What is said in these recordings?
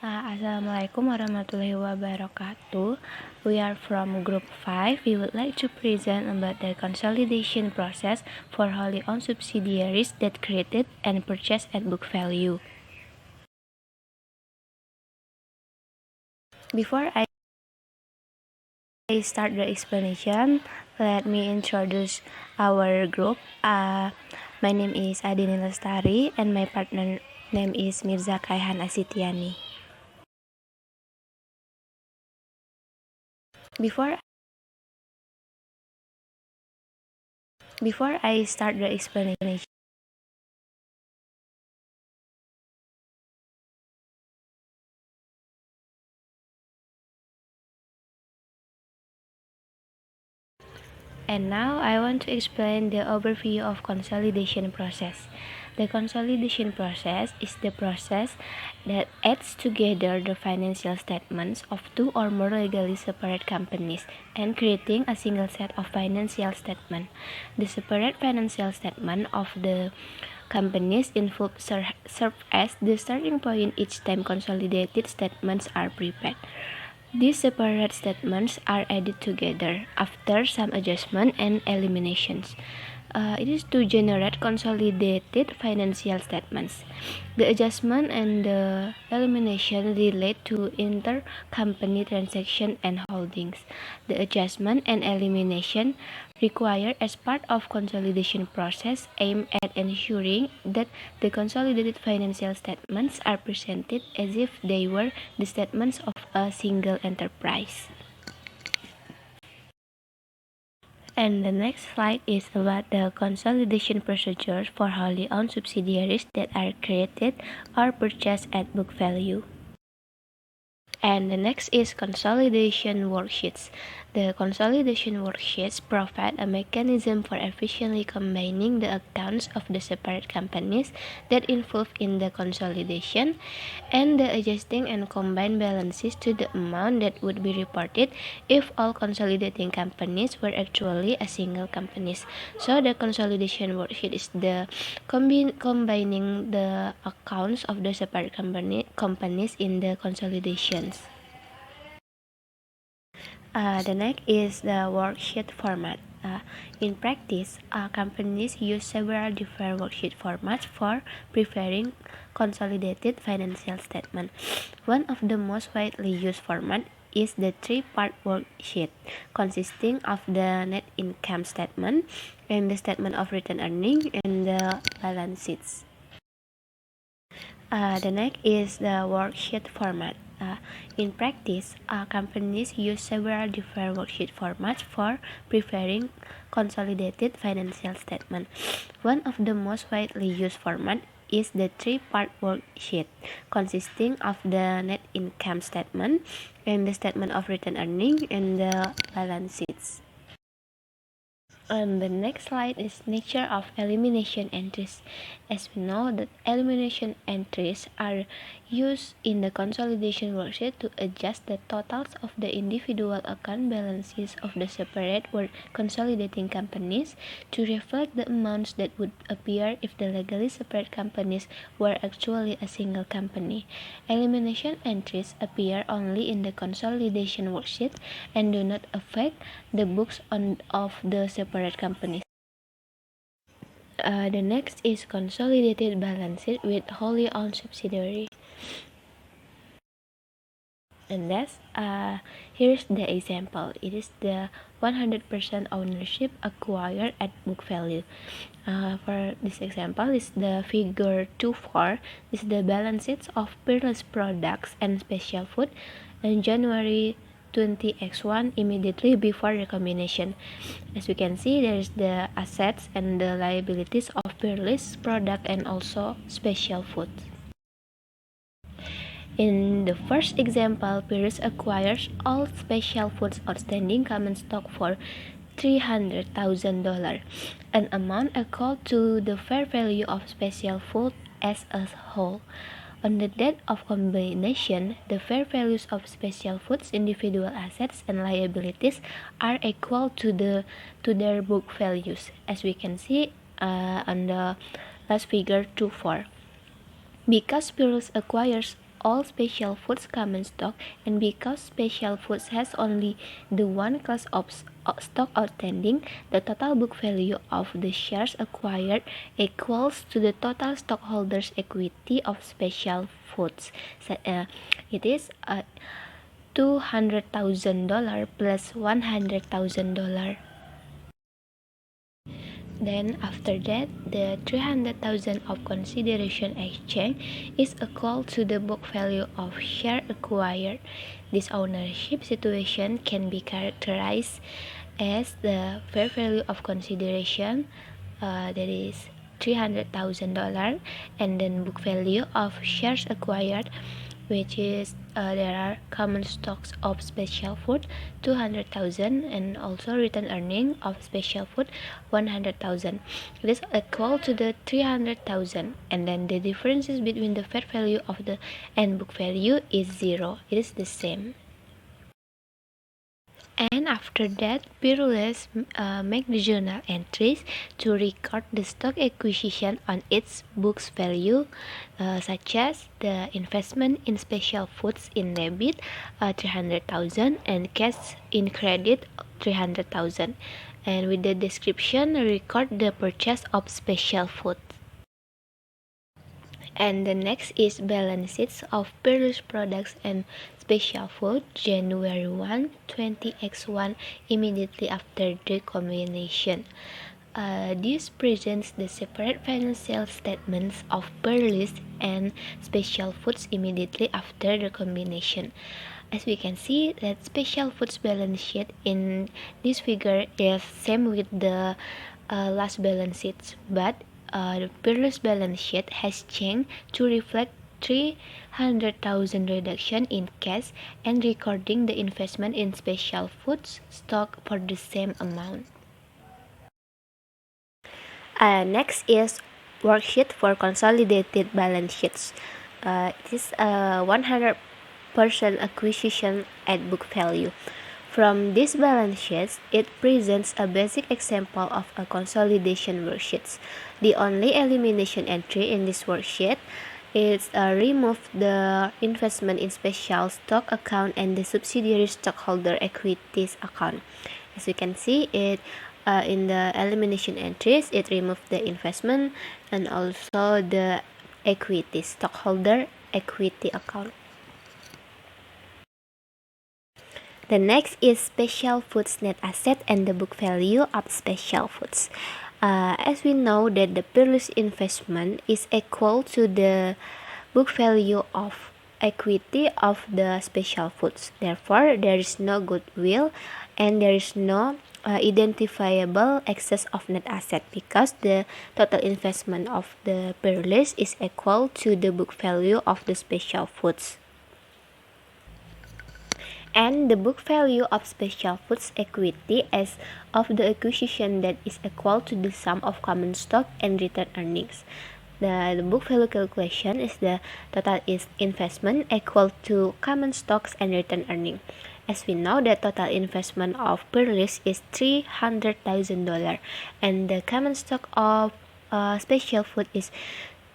Assalamualaikum warahmatullahi wabarakatuh. We are from Group 5. We would like to present about the consolidation process for wholly owned subsidiaries that created and purchased at book value. Before I start the explanation, let me introduce our group. My name is Adini Lestari and my partner name is Mirza Kaihan Asitiani. Before I start the explanation, and now I want to explain the overview of consolidation process. The consolidation process is the process that adds together the financial statements of two or more legally separate companies and creating a single set of financial statements. The separate financial statement of the companies involved serve as the starting point each time consolidated statements are prepared. These separate statements are added together after some adjustment and eliminations. It is to generate consolidated financial statements. The adjustment and the elimination relate to intercompany transaction and holdings. The adjustment and elimination required as part of consolidation process aim at ensuring that the consolidated financial statements are presented as if they were the statements of a single enterprise. And the next slide is about the consolidation procedures for wholly owned subsidiaries that are created or purchased at book value. And the next is consolidation worksheets. The consolidation worksheets provide a mechanism for efficiently combining the accounts of the separate companies that involved in the consolidation and the adjusting and combined balances to the amount that would be reported if all consolidating companies were actually a single company. So the consolidation worksheet is the combining the accounts of the separate companies in the consolidations. The next is the worksheet format. In practice, companies use several different worksheet formats for preparing consolidated financial statement. One of the most widely used formats is the three-part worksheet, consisting of the net income statement and the statement of retained earnings and the balance sheets. The next is the worksheet format. In practice, companies use several different worksheet formats for preparing consolidated financial statement. One of the most widely used formats is the three-part worksheet, consisting of the net income statement and the statement of retained earnings and the balance sheets. And the next slide is nature of elimination entries. As we know that elimination entries are used in the consolidation worksheet to adjust the totals of the individual account balances of the separate or consolidating companies to reflect the amounts that would appear if the legally separate companies were actually a single company. Elimination entries appear only in the consolidation worksheet and do not affect the books of the separate companies. The next is consolidated balance sheet with wholly owned subsidiary. And that's here's the example. It is the 100% ownership acquired at book value. For this example is the figure 2.4 is the balance sheets of Peerless Products and Special Food in January 20x1 immediately before the combination. As we can see, there is the assets and the liabilities of Peerless Product and also Special Food. In the first example, Peerless acquires all Special Foods outstanding common stock for $300,000, an amount equal to the fair value of Special Food as a whole. On the date of combination, the fair values of Special Foods' individual assets and liabilities are equal to their book values, as we can see on the last figure 2.4. Because Peerless acquires all Special Foods common stock, and because Special Foods has only the one class of stock outstanding, the total book value of the shares acquired equals to the total stockholders' equity of Special Foods. So, it is $200,000 plus $100,000. Then after that, the $300,000 of consideration exchange is equal to the book value of share acquired. This ownership situation can be characterized as the fair value of consideration, that is $300,000, and then book value of shares acquired, which is there are common stocks of Special Food 200,000 and also return earning of Special Food 100,000. It is equal to the 300,000, and then the differences between the fair value of the and book value is 0. It is the same. And after that, Pyrrhus make the journal entries to record the stock acquisition on its book's value, such as the investment in Special Foods in debit 300,000 and cash in credit 300,000. And with the description, record the purchase of Special Foods. And the next is balance sheets of Pyrrhus products and Special Food January 1, 20x1 immediately after the combination. This presents the separate financial statements of Pyrrhus and Special Foods immediately after the combination. As we can see, that Special Foods balance sheet in this figure is same with the last balance sheets, but the Pyrrhus balance sheet has changed to reflect 300,000 reduction in cash and recording the investment in Special Foods stock for the same amount. Next is worksheet for consolidated balance sheets. It is 100% acquisition at book value. From this balance sheet, it presents a basic example of a consolidation worksheet. The only elimination entry in this worksheet is remove the investment in special stock account and the subsidiary stockholder equities account. As you can see, it in the elimination entries, it removed the investment and also the equity stockholder equity account. The next is Special Foods net asset and the book value of Special Foods. As we know that the Pyrrhus investment is equal to the book value of equity of the Special Foods. Therefore, there is no goodwill and there is no identifiable excess of net asset because the total investment of the Pyrrhus is equal to the book value of the Special Foods. And the book value of Special Foods equity as of the acquisition that is equal to the sum of common stock and return earnings. The book value calculation is the total is investment equal to common stocks and return earning. As we know, the total investment of Pyrrhus is $300,000 and the common stock of Special Food is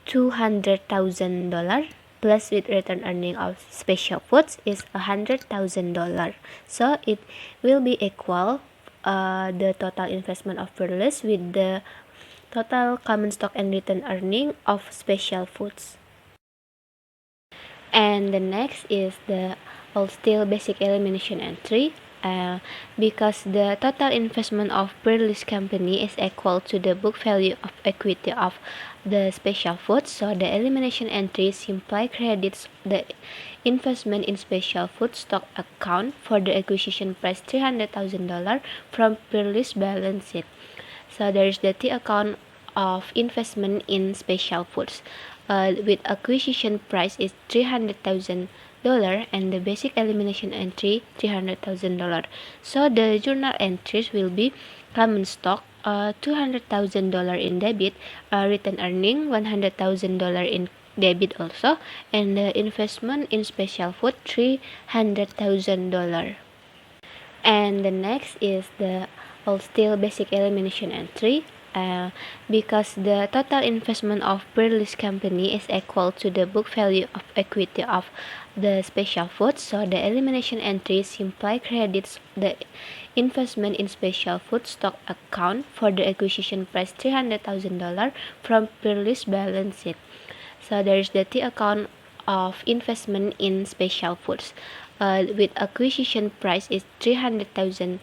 $200,000. Plus with return earning of Special Foods is $100,000. So it will be equal the total investment of Pyrrhus with the total common stock and return earning of Special Foods. And the next is the still basic elimination entry. Because the total investment of Pyrrhus company is equal to the book value of equity of the Special Foods, so the elimination entry simply credits the investment in Special Foods stock account for the acquisition price $300,000 from Pyrrhus balance sheet. So there is the T account of investment in Special Foods with acquisition price is $300,000 and the basic elimination entry $300,000. So the journal entries will be common stock $200,000 in debit, return earning $100,000 in debit also, and the investment in Special Food $300,000. And the next is the still basic elimination entry. because the total investment of Peerless company is equal to the book value of equity of the special foods, so the elimination entry simply credits the investment in special food stock account for the acquisition price $300,000 from Peerless balance sheet. So there is the T account of investment in special foods. With acquisition price is $300,000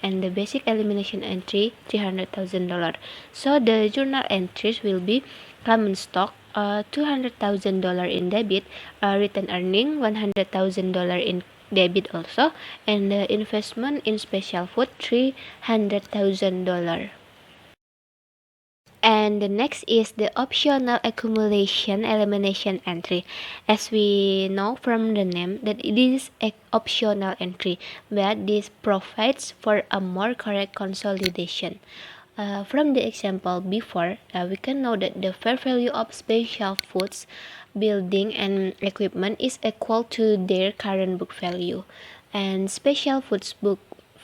and the basic elimination entry $300,000. So the journal entries will be common stock $200,000 in debit, return earning $100,000 in debit also, and the investment in special food $300,000. And the next is the optional accumulation elimination entry. As we know from the name that it is an optional entry, but this provides for a more correct consolidation. From the example before, we can know that the fair value of special foods, building and equipment is equal to their current book value, and special foods book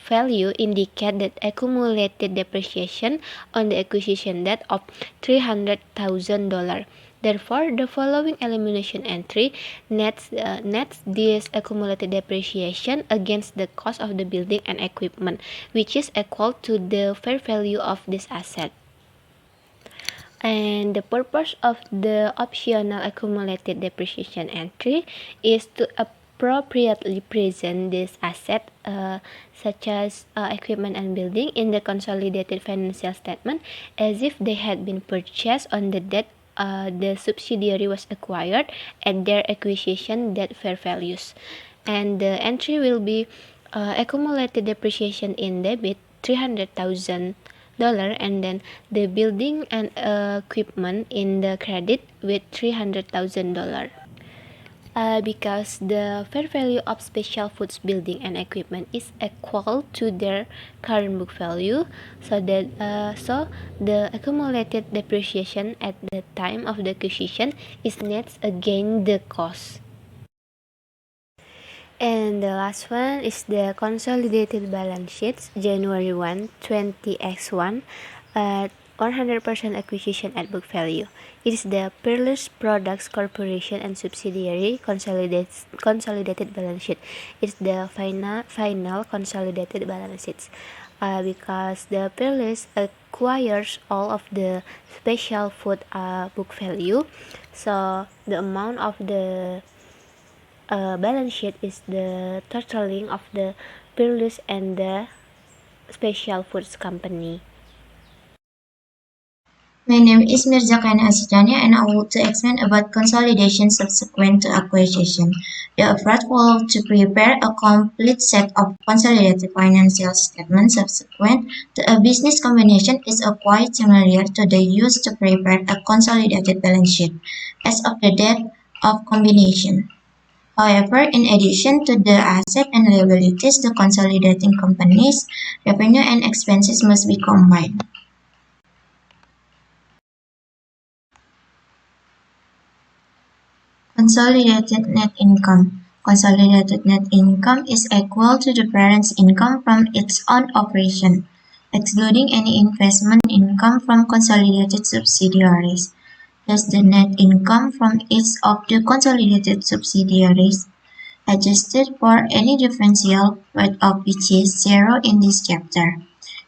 value indicate that accumulated depreciation on the acquisition date of $300,000. Therefore, the following elimination entry nets this accumulated depreciation against the cost of the building and equipment, which is equal to the fair value of this asset. And the purpose of the optional accumulated depreciation entry is to appropriately present this asset such as equipment and building in the consolidated financial statement as if they had been purchased on the date the subsidiary was acquired at their acquisition date fair values. And the entry will be accumulated depreciation in debit $300,000 and then the building and equipment in the credit with $300,000. Because the fair value of special foods building and equipment is equal to their current book value, so the accumulated depreciation at the time of the acquisition is net against the cost. And the last one is the consolidated balance sheets January 1, 20x1. 100% acquisition at book value. It is the Peerless Products Corporation and subsidiary consolidated balance sheet. It's the final consolidated balance sheets because the Peerless acquires all of the special food book value. So the amount of the balance sheet is the totaling of the Peerless and the special foods company. My name is Mirzakana Asitania and I will to explain about consolidation subsequent to acquisition. The approach followed to prepare a complete set of consolidated financial statements subsequent to a business combination is quite similar to the use to prepare a consolidated balance sheet as of the date of combination. However, in addition to the asset and liabilities, the consolidating companies' revenue and expenses must be combined. Consolidated net income. Consolidated net income is equal to the parent's income from its own operation, excluding any investment income from consolidated subsidiaries. Thus, the net income from each of the consolidated subsidiaries, adjusted for any differential, part of which is zero in this chapter.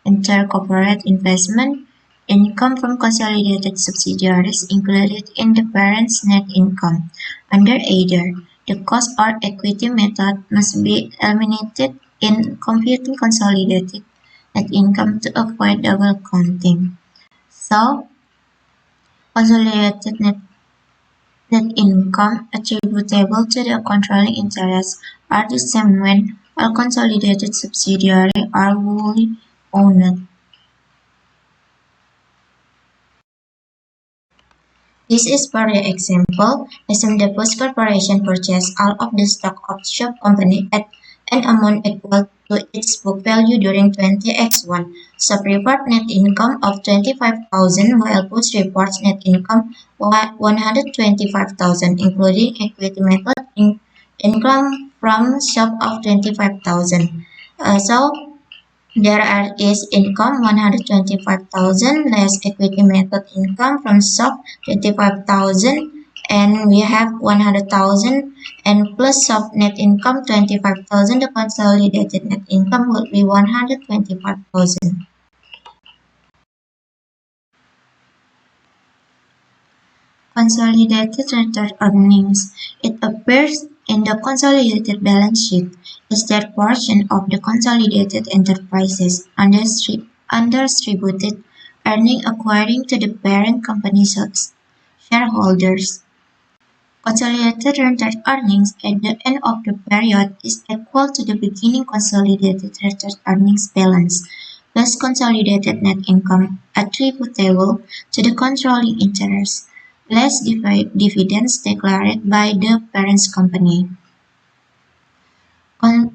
Intercorporate investment income from consolidated subsidiaries included in the parent's net income. Under either the cost or equity method must be eliminated in computing consolidated net income to avoid double counting. So, consolidated net income attributable to the controlling interest are the same when all consolidated subsidiaries are wholly owned. This is for the example, assume the Post Corporation purchased all of the stock of Shop Company at an amount equal to its book value during 20x1. Shop report net income of 25,000 while Post reports net income 125,000 including equity method income from Shop of 25,000. So There is income 125,000 less equity method income from SOP 25,000, and we have 100,000 and plus SOP net income 25,000. The consolidated net income will be 125,000. Consolidated retained earnings. It appears in the consolidated balance sheet as that portion of the consolidated enterprises undistributed earning according to the parent company's shareholders. Consolidated retained earnings at the end of the period is equal to the beginning consolidated retained earnings balance plus consolidated net income attributable to the controlling interest less dividends declared by the parent company.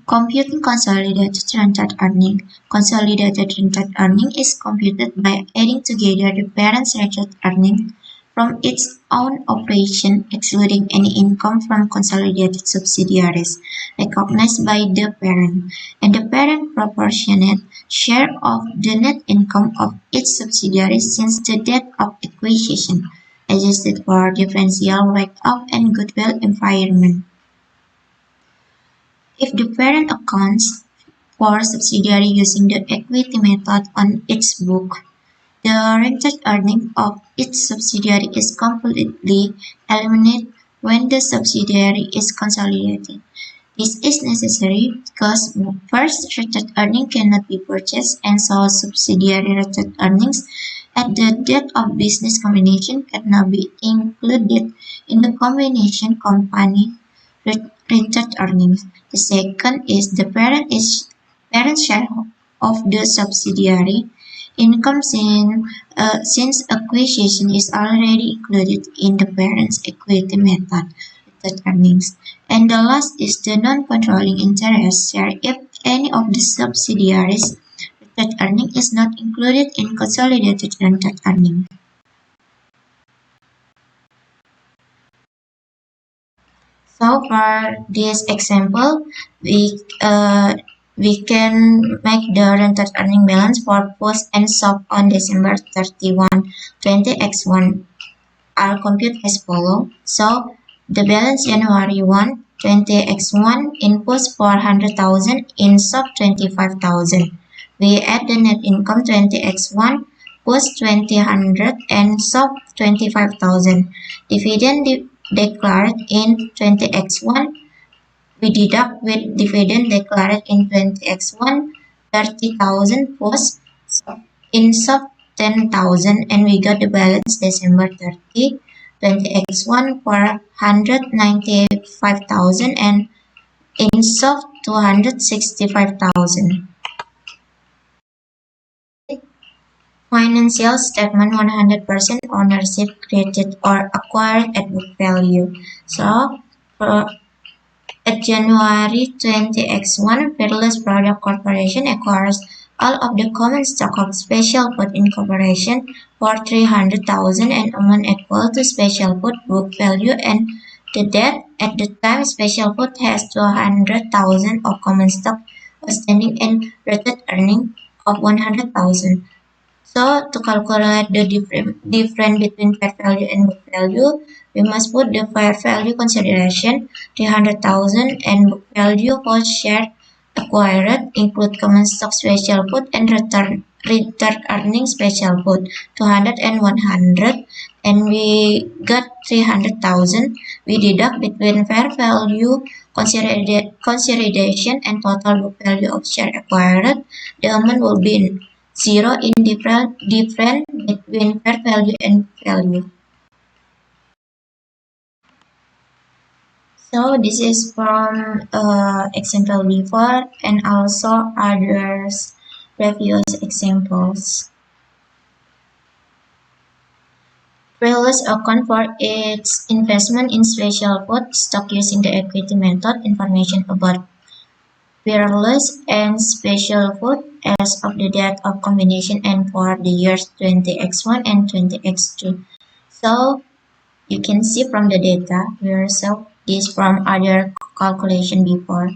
Computing consolidated retained earning. Consolidated retained earning is computed by adding together the parent's retained earning from its own operation, excluding any income from consolidated subsidiaries recognized by the parent, and the parent proportionate share of the net income of its subsidiaries since the date of acquisition, adjusted for differential write-off and goodwill impairment. If the parent accounts for subsidiary using the equity method on its book, the rented earnings of its subsidiary is completely eliminated when the subsidiary is consolidated. This is necessary because first, rented earnings cannot be purchased, and so subsidiary rented earnings at the date of business combination cannot be included in the combination company rented earnings. The second is the parent share of the subsidiary income since acquisition is already included in the parent's equity method rented earnings. And the last is the non-controlling interest share if any of the subsidiaries rented earning is not included in consolidated rented earning. So for this example, we can make the rented earning balance for post and SOP on December 31, 20x1 are computed as follow. So the balance January 1, 20x1 in post 400,000 in SOP 25,000. We add the net income 20x1 post 2000 and SOP 25,000. Dividend declared in 20x1, we deduct with dividend declared in 20x1 30,000 post in SOP 10,000, and we got the balance December 30, 20x1 for 195,000 and in SOP 265,000. Financial statement 100% ownership created or acquired at book value. So at January 20x1, Fearless Product Corporation acquires all of the common stock of Special Food Incorporation for 300,000 and amount equal to Special Food book value and the debt at the time Special Food has 200,000 of common stock outstanding and rated earning of 100,000. So to calculate the difference between fair value and book value, we must put the fair value consideration 300,000 and book value per share acquired include common stock Special Food and return earnings Special Food 200 and 100, and we got 300,000. We deduct between fair value consideration and total book value of share acquired. The amount will be 0 in difference between fair value and book value. So this is from example before and also others previous examples. Fearless account for its investment in Special Food stock using the equity method. Information about Fearless and Special Food as of the date of combination and for the years 20x1 and 20x2. So you can see from the data yourself this from other calculation before.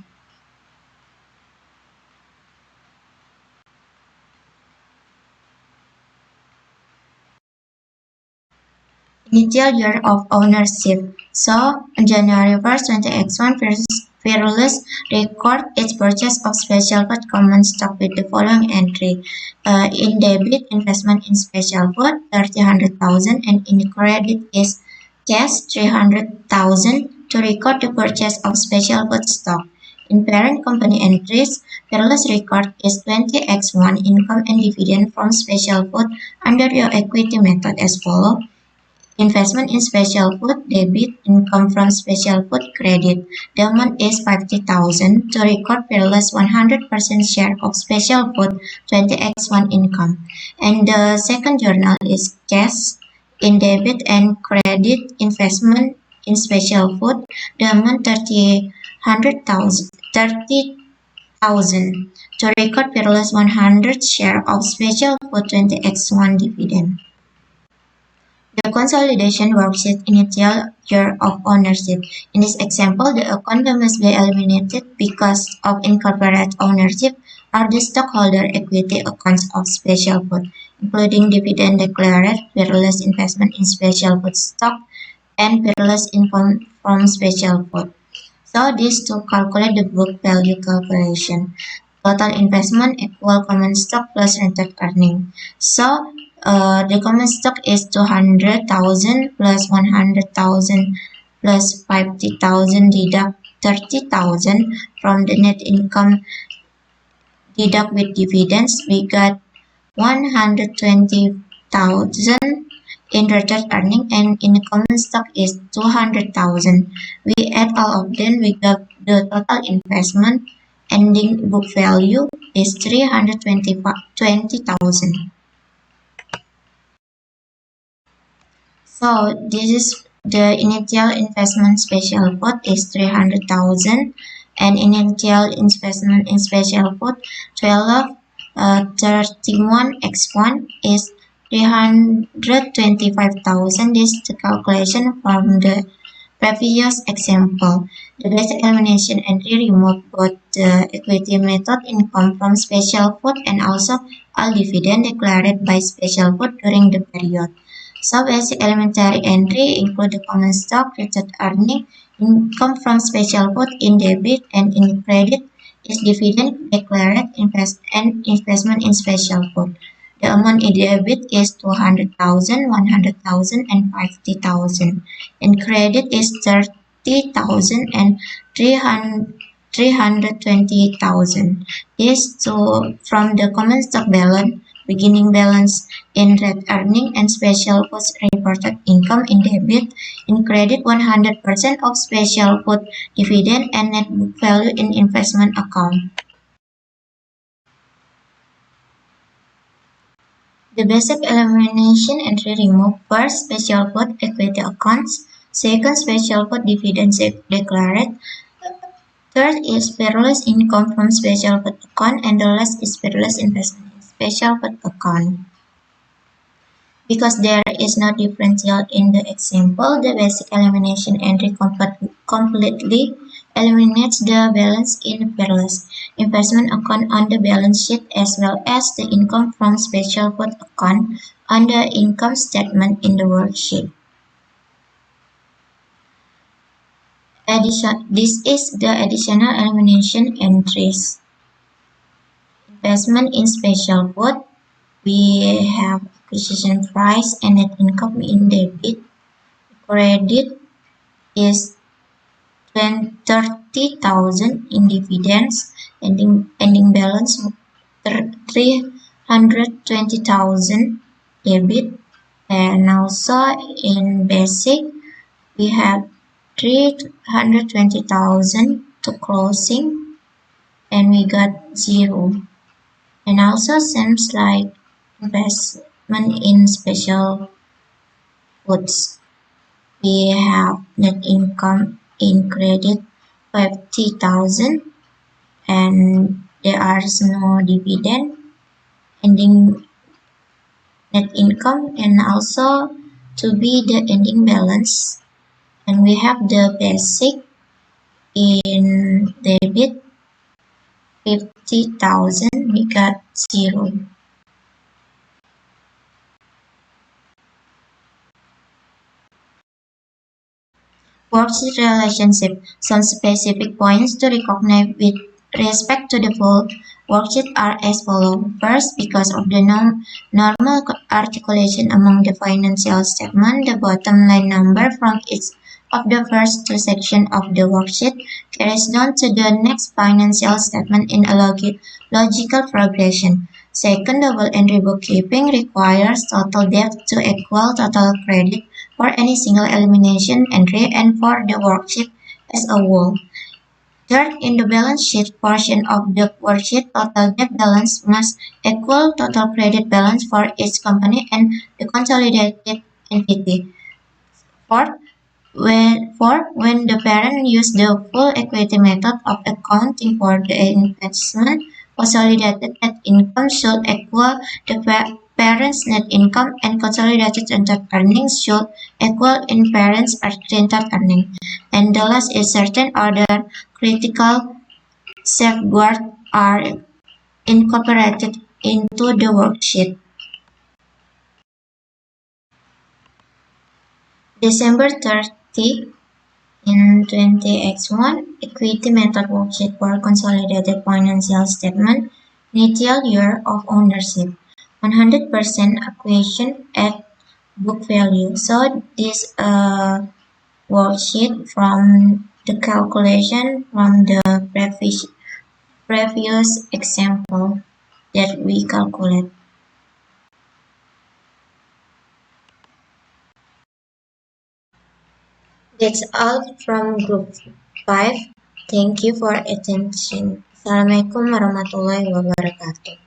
initial year of ownership. So, on January 1st, 20X1, Fearless record its purchase of Special Food common stock with the following entry. In debit, investment in Special Food, 300,000, and in credit is cash, 300,000 to record the purchase of Special Food stock. In parent company entries, Fearless record is 20X1 income and dividend from Special Food under your equity method as follows. Investment in Special Food, debit, income from Special Food, credit. The amount is 50,000 to record Fearless 100% share of Special Food 20x1 income. And the second journal is cash in debit and credit investment in Special Food. The amount 30,000 to record Fearless 100 share of Special Food 20x1 dividend. The consolidation worksheet initial year of ownership. In this example, the account that must be eliminated because of incorporate ownership are the stockholder equity accounts of Special Food, including dividend declared, Fearless investment in Special Food stock, and Fearless income from Special Food. So this to calculate the book value calculation. Total investment equal common stock plus rented earning. So the common stock is 200,000 plus 100,000 plus 50,000 deduct 30,000 from the net income deduct with dividends. We got 120,000 in rented earning, and in the common stock is 200,000. We add all of them, we got the total investment ending book value is 320,000. So this is the initial investment Special Food is 300,000, and initial investment in Special Food 31x1 is 325,000. This is the calculation from the previous example. The basic elimination entry remove both the equity method income from Special Food and also all dividend declared by Special Food during the period. So basic elementary entry include the common stock, rented earning, income from Special Food in debit, and in credit is dividend declared and investment in Special Food. The amount in debit is 200,000, 100,000, and 50,000. In credit is 30,000 and 320,000. This from the common stock balance, beginning balance in red earning, and Special Food reported income in debit. In credit, 100% of Special Food dividend and net book value in investment account. The basic elimination entry remove first Special Food equity accounts, second Special Food dividends declared, third is Fearless income from Special Food account, and the last is Fearless investment in Special Food account. Because there is no differential in the example, the basic elimination entry completely eliminates the balance in Fearless investment account on the balance sheet as well as the income from Special Food account on the income statement in the worksheet. This is the additional elimination entries. Investment in Special Food, we have acquisition price and net income in debit. Credit is 30,000 in dividends, ending balance 320,000 debit, and also in basic we have 320,000 to closing, and we got 0. And also seems like investment in Special Foods, we have net income in credit 50,000, and there is no dividend, ending net income, and also to be the ending balance. And we have the basic in debit 50,000, we got 0. worksheet relationship. Some specific points to recognize with respect to the full worksheet are as follows. First, because of the normal articulation among the financial statement, the bottom line number from each of the first two sections of the worksheet carries down to the next financial statement in a logical progression. Second, double entry bookkeeping requires total debt to equal total credit for any single elimination entry and for the worksheet as a whole. Third, in the balance sheet portion of the worksheet, total debt balance must equal total credit balance for each company and the consolidated entity. When the parent uses the full equity method of accounting for the investment, consolidated net income should equal the parent's net income and consolidated retained earnings should equal in parent's retained earnings. And the last is certain other critical safeguards are incorporated into the worksheet. December 30 in 20x1 equity method worksheet for consolidated financial statement, initial year of ownership, 100% acquisition at book value. So this worksheet from the calculation from the previous example that we calculate. That's all from group 5. Thank you for attention. Assalamualaikum warahmatullahi wabarakatuh.